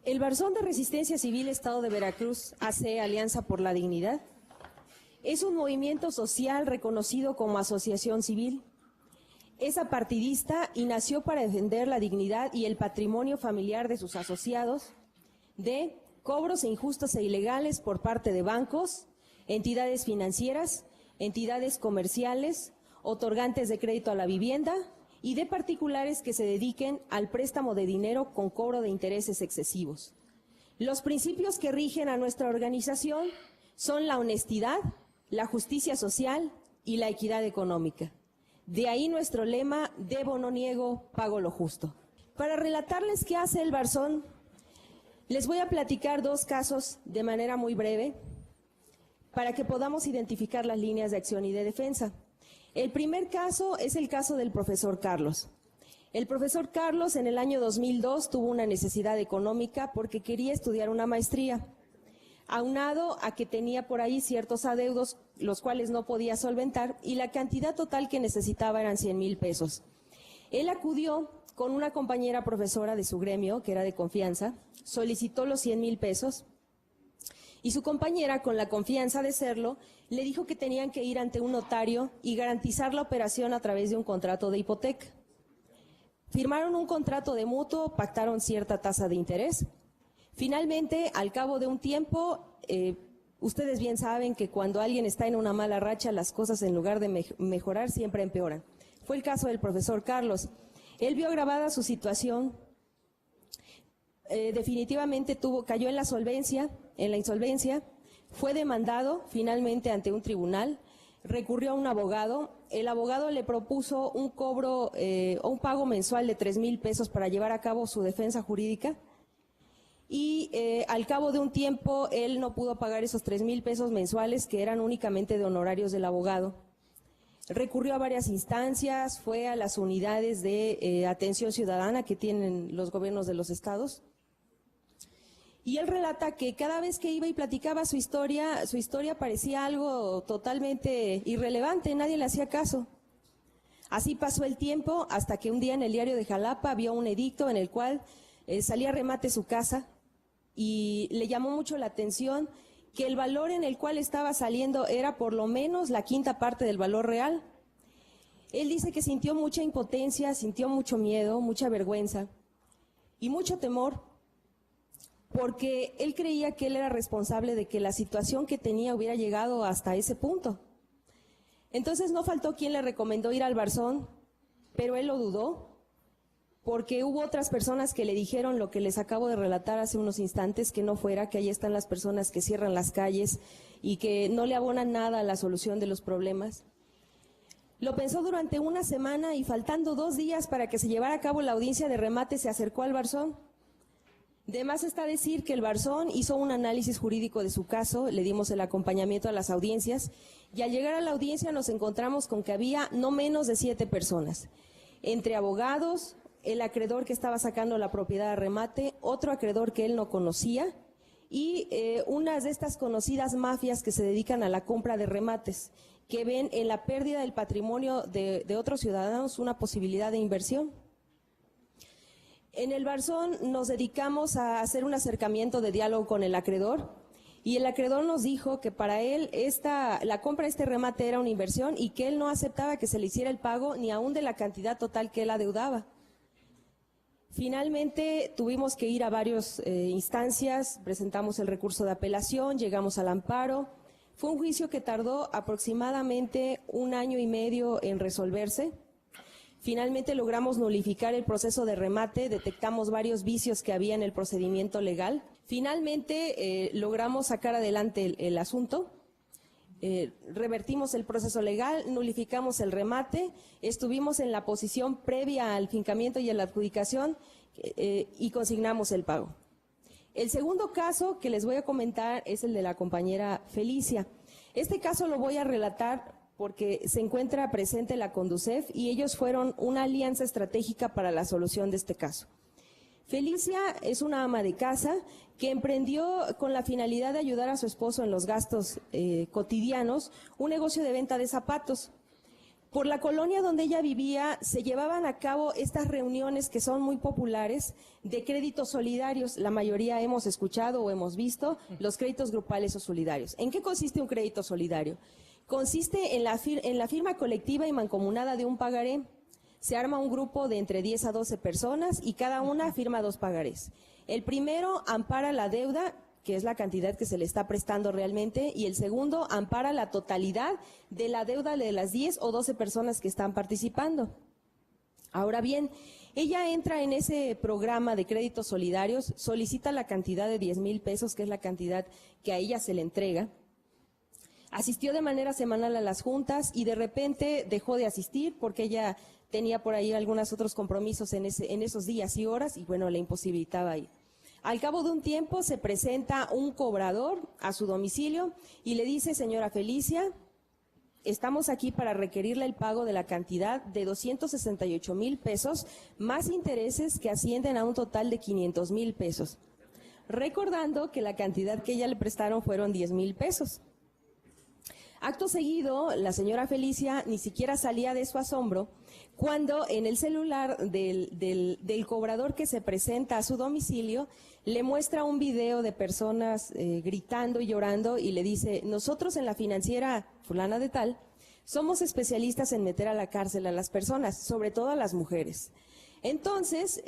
El Barzón de Resistencia Civil Estado de Veracruz, AC Alianza por la Dignidad, es un movimiento social reconocido como asociación civil. Es apartidista y nació para defender la dignidad y el patrimonio familiar de sus asociados de cobros injustos e ilegales por parte de bancos, entidades financieras, entidades comerciales, otorgantes de crédito a la vivienda y de particulares que se dediquen al préstamo de dinero con cobro de intereses excesivos. Los principios que rigen a nuestra organización son la honestidad, la justicia social y la equidad económica. De ahí nuestro lema, debo no niego, pago lo justo. Para relatarles qué hace el Barzón, les voy a platicar dos casos de manera muy breve para que podamos identificar las líneas de acción y de defensa. El primer caso es el caso del profesor Carlos. El profesor Carlos en el año 2002 tuvo una necesidad económica porque quería estudiar una maestría, aunado a que tenía por ahí ciertos adeudos, los cuales no podía solventar, y la cantidad total que necesitaba eran 100,000 pesos. Él acudió con una compañera profesora de su gremio, que era de confianza, solicitó los 100,000 pesos, y su compañera, con la confianza de serlo, le dijo que tenían que ir ante un notario y garantizar la operación a través de un contrato de hipoteca. Firmaron un contrato de mutuo, pactaron cierta tasa de interés. Finalmente, al cabo de un tiempo, ustedes bien saben que cuando alguien está en una mala racha, las cosas en lugar de mejorar siempre empeoran. Fue el caso del profesor Carlos. Él vio agravada su situación, definitivamente cayó en la insolvencia, fue demandado finalmente ante un tribunal, recurrió a un abogado, el abogado le propuso un cobro o un pago mensual de 3,000 pesos para llevar a cabo su defensa jurídica. Y al cabo de un tiempo él no pudo pagar esos 3,000 pesos mensuales que eran únicamente de honorarios del abogado. Recurrió a varias instancias, fue a las unidades de atención ciudadana que tienen los gobiernos de los estados. Y él relata que cada vez que iba y platicaba su historia parecía algo totalmente irrelevante, nadie le hacía caso. Así pasó el tiempo hasta que un día en el diario de Jalapa vio un edicto en el cual salía a remate su casa y le llamó mucho la atención que el valor en el cual estaba saliendo era por lo menos la quinta parte del valor real. Él dice que sintió mucha impotencia, sintió mucho miedo, mucha vergüenza y mucho temor, porque él creía que él era responsable de que la situación que tenía hubiera llegado hasta ese punto. Entonces no faltó quien le recomendó ir al Barzón, pero él lo dudó, porque hubo otras personas que le dijeron lo que les acabo de relatar hace unos instantes, que no fuera, que ahí están las personas que cierran las calles y que no le abonan nada a la solución de los problemas. Lo pensó durante una semana y faltando 2 días para que se llevara a cabo la audiencia de remate, se acercó al Barzón. De más está decir que el Barzón hizo un análisis jurídico de su caso, le dimos el acompañamiento a las audiencias y al llegar a la audiencia nos encontramos con que había no menos de 7 personas, entre abogados, el acreedor que estaba sacando la propiedad a remate, otro acreedor que él no conocía y unas de estas conocidas mafias que se dedican a la compra de remates, que ven en la pérdida del patrimonio de otros ciudadanos una posibilidad de inversión. En el Barzón nos dedicamos a hacer un acercamiento de diálogo con el acreedor y el acreedor nos dijo que para él la compra de este remate era una inversión y que él no aceptaba que se le hiciera el pago ni aún de la cantidad total que él adeudaba. Finalmente tuvimos que ir a varias instancias, presentamos el recurso de apelación, llegamos al amparo. Fue un juicio que tardó aproximadamente 1 año y medio en resolverse. Finalmente logramos nulificar el proceso de remate, detectamos varios vicios que había en el procedimiento legal. Finalmente logramos sacar adelante el asunto, revertimos el proceso legal, nulificamos el remate, estuvimos en la posición previa al fincamiento y a la adjudicación y consignamos el pago. El segundo caso que les voy a comentar es el de la compañera Felicia. Este caso lo voy a relatar porque se encuentra presente la Conducef y ellos fueron una alianza estratégica para la solución de este caso. Felicia es una ama de casa que emprendió con la finalidad de ayudar a su esposo en los gastos cotidianos un negocio de venta de zapatos. Por la colonia donde ella vivía se llevaban a cabo estas reuniones que son muy populares de créditos solidarios. La mayoría hemos escuchado o hemos visto los créditos grupales o solidarios. ¿En qué consiste un crédito solidario? Consiste en la firma colectiva y mancomunada de un pagaré. Se arma un grupo de entre 10 a 12 personas y cada una firma 2 pagarés. El primero ampara la deuda, que es la cantidad que se le está prestando realmente, y el segundo ampara la totalidad de la deuda de las 10 o 12 personas que están participando. Ahora bien, ella entra en ese programa de créditos solidarios, solicita la cantidad de 10,000 pesos, que es la cantidad que a ella se le entrega. Asistió de manera semanal a las juntas y de repente dejó de asistir porque ella tenía por ahí algunos otros compromisos en esos días y horas y bueno, le imposibilitaba ir. Al cabo de un tiempo se presenta un cobrador a su domicilio y le dice: señora Felicia, estamos aquí para requerirle el pago de la cantidad de 268,000 pesos más intereses que ascienden a un total de 500,000 pesos. Recordando que la cantidad que ella le prestaron fueron 10,000 pesos. Acto seguido, la señora Felicia ni siquiera salía de su asombro cuando en el celular del cobrador que se presenta a su domicilio le muestra un video de personas gritando y llorando y le dice: nosotros en la financiera fulana de tal somos especialistas en meter a la cárcel a las personas, sobre todo a las mujeres. Entonces,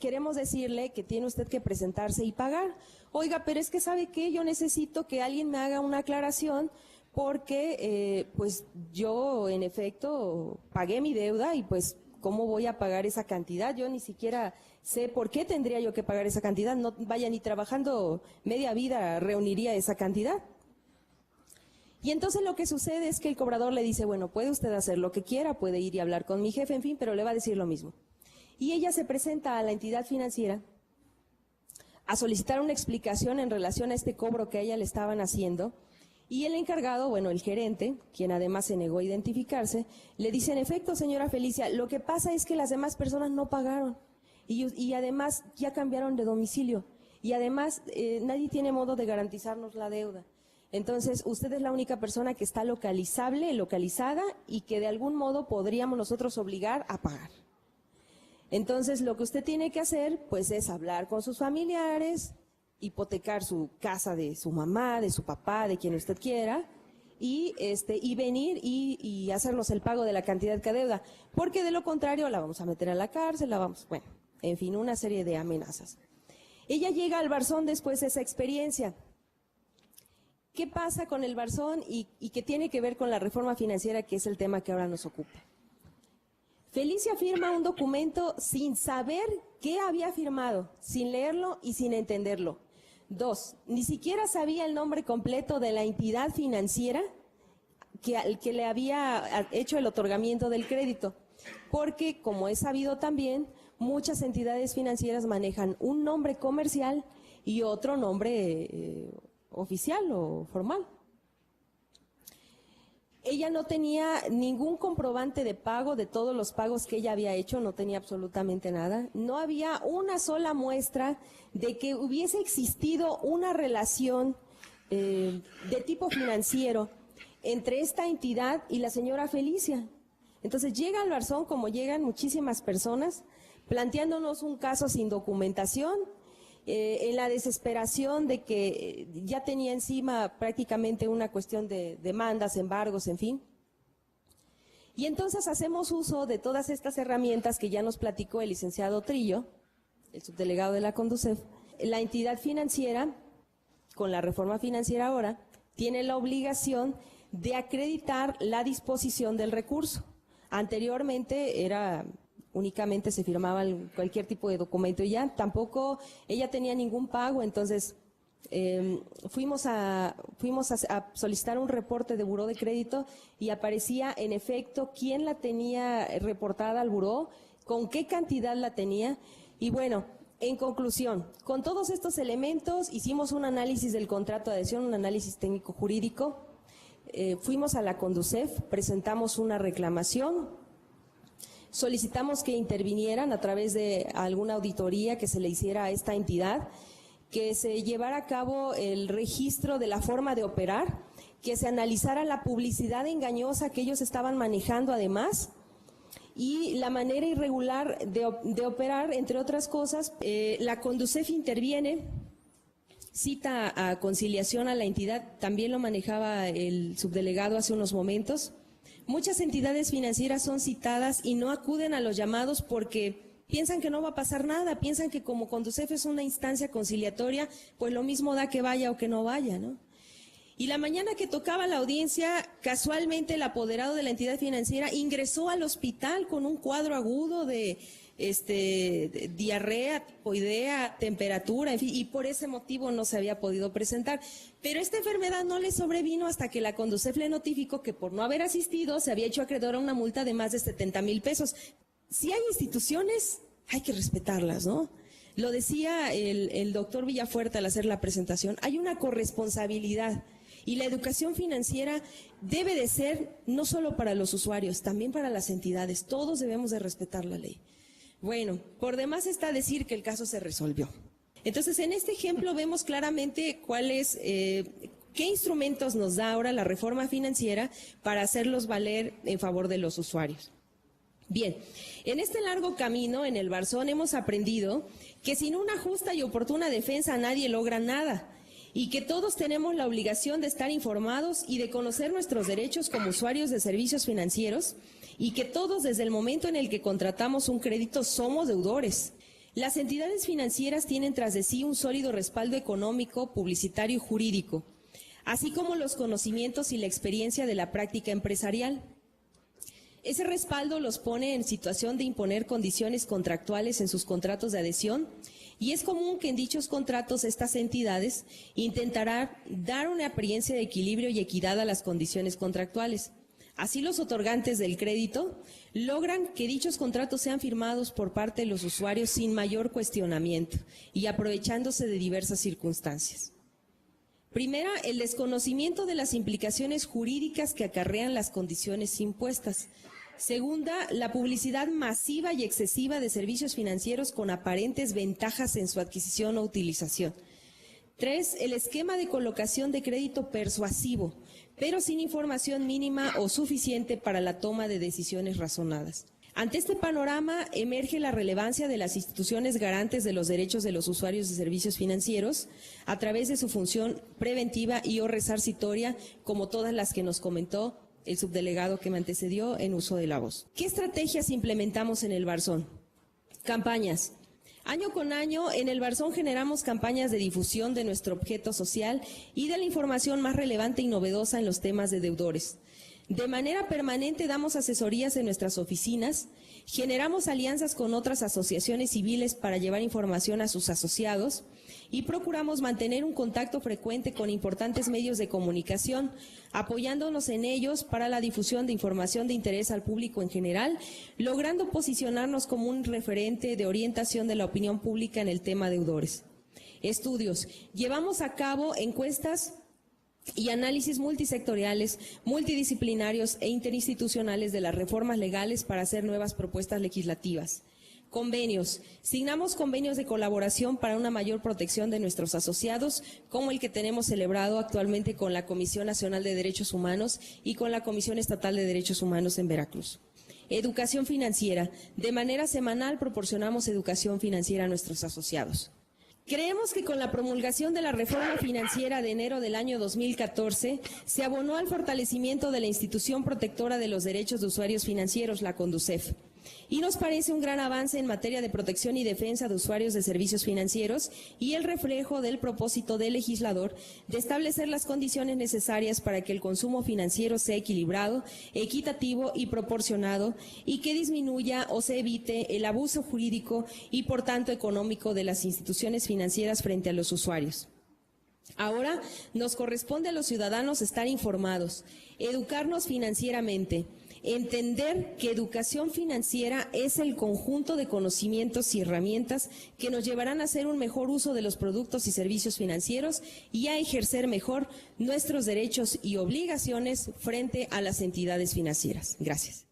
queremos decirle que tiene usted que presentarse y pagar. Oiga, pero es que ¿sabe qué? Yo necesito que alguien me haga una aclaración porque pues yo en efecto pagué mi deuda y pues ¿cómo voy a pagar esa cantidad? Yo ni siquiera sé por qué tendría yo que pagar esa cantidad, no vaya ni trabajando media vida reuniría esa cantidad. Y entonces lo que sucede es que el cobrador le dice: bueno, puede usted hacer lo que quiera, puede ir y hablar con mi jefe, en fin, pero le va a decir lo mismo. Y ella se presenta a la entidad financiera a solicitar una explicación en relación a este cobro que a ella le estaban haciendo. Y el encargado, bueno, el gerente, quien además se negó a identificarse, le dice: en efecto, señora Felicia, lo que pasa es que las demás personas no pagaron y además ya cambiaron de domicilio y además nadie tiene modo de garantizarnos la deuda. Entonces, usted es la única persona que está localizada y que de algún modo podríamos nosotros obligar a pagar. Entonces, lo que usted tiene que hacer, pues, es hablar con sus familiares, hipotecar su casa de su mamá, de su papá, de quien usted quiera, y venir y hacernos el pago de la cantidad que adeuda, porque de lo contrario la vamos a meter a la cárcel, bueno, en fin, una serie de amenazas. Ella llega al Barzón después de esa experiencia. ¿Qué pasa con el Barzón y qué tiene que ver con la reforma financiera, que es el tema que ahora nos ocupa? Felicia firma un documento sin saber qué había firmado, sin leerlo y sin entenderlo. 2, ni siquiera sabía el nombre completo de la entidad financiera que le había hecho el otorgamiento del crédito, porque, como es sabido también, muchas entidades financieras manejan un nombre comercial y otro nombre oficial o formal. Ella no tenía ningún comprobante de pago de todos los pagos que ella había hecho, no tenía absolutamente nada. No había una sola muestra de que hubiese existido una relación de tipo financiero entre esta entidad y la señora Felicia. Entonces llega al Barzón, como llegan muchísimas personas, planteándonos un caso sin documentación, en la desesperación de que ya tenía encima prácticamente una cuestión de demandas, embargos, en fin. Y entonces hacemos uso de todas estas herramientas que ya nos platicó el licenciado Trillo, el subdelegado de la Conducef. La entidad financiera, con la reforma financiera ahora, tiene la obligación de acreditar la disposición del recurso. Anteriormente únicamente se firmaba cualquier tipo de documento y ya tampoco ella tenía ningún pago, entonces fuimos a solicitar un reporte de buró de crédito y aparecía en efecto quién la tenía reportada al buró, con qué cantidad la tenía y bueno, en conclusión, con todos estos elementos hicimos un análisis del contrato de adhesión, un análisis técnico jurídico, fuimos a la Conducef, presentamos una reclamación. Solicitamos que intervinieran a través de alguna auditoría que se le hiciera a esta entidad, que se llevara a cabo el registro de la forma de operar, que se analizara la publicidad engañosa que ellos estaban manejando además, y la manera irregular de operar, entre otras cosas. La Conducef interviene, cita a conciliación a la entidad, también lo manejaba el subdelegado hace unos momentos. Muchas entidades financieras son citadas y no acuden a los llamados porque piensan que no va a pasar nada, piensan que como Conducef es una instancia conciliatoria, pues lo mismo da que vaya o que no vaya, ¿no? Y la mañana que tocaba la audiencia, casualmente el apoderado de la entidad financiera ingresó al hospital con un cuadro agudo de diarrea, tipoidea, temperatura, en fin, y por ese motivo no se había podido presentar. Pero esta enfermedad no le sobrevino hasta que la Conducef le notificó que por no haber asistido se había hecho acreedor a una multa de más de 70,000 pesos. Si hay instituciones, hay que respetarlas, ¿no? Lo decía el doctor Villafuerte al hacer la presentación, hay una corresponsabilidad. Y la educación financiera debe de ser no solo para los usuarios, también para las entidades. Todos debemos de respetar la ley. Bueno, por demás está decir que el caso se resolvió. Entonces, en este ejemplo vemos claramente qué instrumentos nos da ahora la reforma financiera para hacerlos valer en favor de los usuarios. Bien, en este largo camino en el Barzón hemos aprendido que sin una justa y oportuna defensa nadie logra nada, y que todos tenemos la obligación de estar informados y de conocer nuestros derechos como usuarios de servicios financieros, y que todos desde el momento en el que contratamos un crédito somos deudores. Las entidades financieras tienen tras de sí un sólido respaldo económico, publicitario y jurídico, así como los conocimientos y la experiencia de la práctica empresarial. Ese respaldo los pone en situación de imponer condiciones contractuales en sus contratos de adhesión, y es común que en dichos contratos estas entidades intentarán dar una apariencia de equilibrio y equidad a las condiciones contractuales. Así, los otorgantes del crédito logran que dichos contratos sean firmados por parte de los usuarios sin mayor cuestionamiento y aprovechándose de diversas circunstancias. Primera, el desconocimiento de las implicaciones jurídicas que acarrean las condiciones impuestas. Segunda, la publicidad masiva y excesiva de servicios financieros con aparentes ventajas en su adquisición o utilización. 3, el esquema de colocación de crédito persuasivo, pero sin información mínima o suficiente para la toma de decisiones razonadas. Ante este panorama emerge la relevancia de las instituciones garantes de los derechos de los usuarios de servicios financieros a través de su función preventiva y o resarcitoria, como todas las que nos comentó el subdelegado que me antecedió en uso de la voz. ¿Qué estrategias implementamos en el Barzón? Campañas. Año con año en el Barzón generamos campañas de difusión de nuestro objeto social y de la información más relevante y novedosa en los temas de deudores. De manera permanente damos asesorías en nuestras oficinas, generamos alianzas con otras asociaciones civiles para llevar información a sus asociados y procuramos mantener un contacto frecuente con importantes medios de comunicación, apoyándonos en ellos para la difusión de información de interés al público en general, logrando posicionarnos como un referente de orientación de la opinión pública en el tema deudores. Estudios. Llevamos a cabo encuestas y análisis multisectoriales, multidisciplinarios e interinstitucionales de las reformas legales para hacer nuevas propuestas legislativas. Convenios. Signamos convenios de colaboración para una mayor protección de nuestros asociados, como el que tenemos celebrado actualmente con la Comisión Nacional de Derechos Humanos y con la Comisión Estatal de Derechos Humanos en Veracruz. Educación financiera. De manera semanal proporcionamos educación financiera a nuestros asociados. Creemos que con la promulgación de la reforma financiera de enero del año 2014 se abonó al fortalecimiento de la institución protectora de los derechos de usuarios financieros, la Conducef. Y nos parece un gran avance en materia de protección y defensa de usuarios de servicios financieros y el reflejo del propósito del legislador de establecer las condiciones necesarias para que el consumo financiero sea equilibrado, equitativo y proporcionado, y que disminuya o se evite el abuso jurídico y por tanto económico de las instituciones financieras frente a los usuarios. Ahora nos corresponde a los ciudadanos estar informados, educarnos financieramente, entender que educación financiera es el conjunto de conocimientos y herramientas que nos llevarán a hacer un mejor uso de los productos y servicios financieros y a ejercer mejor nuestros derechos y obligaciones frente a las entidades financieras. Gracias.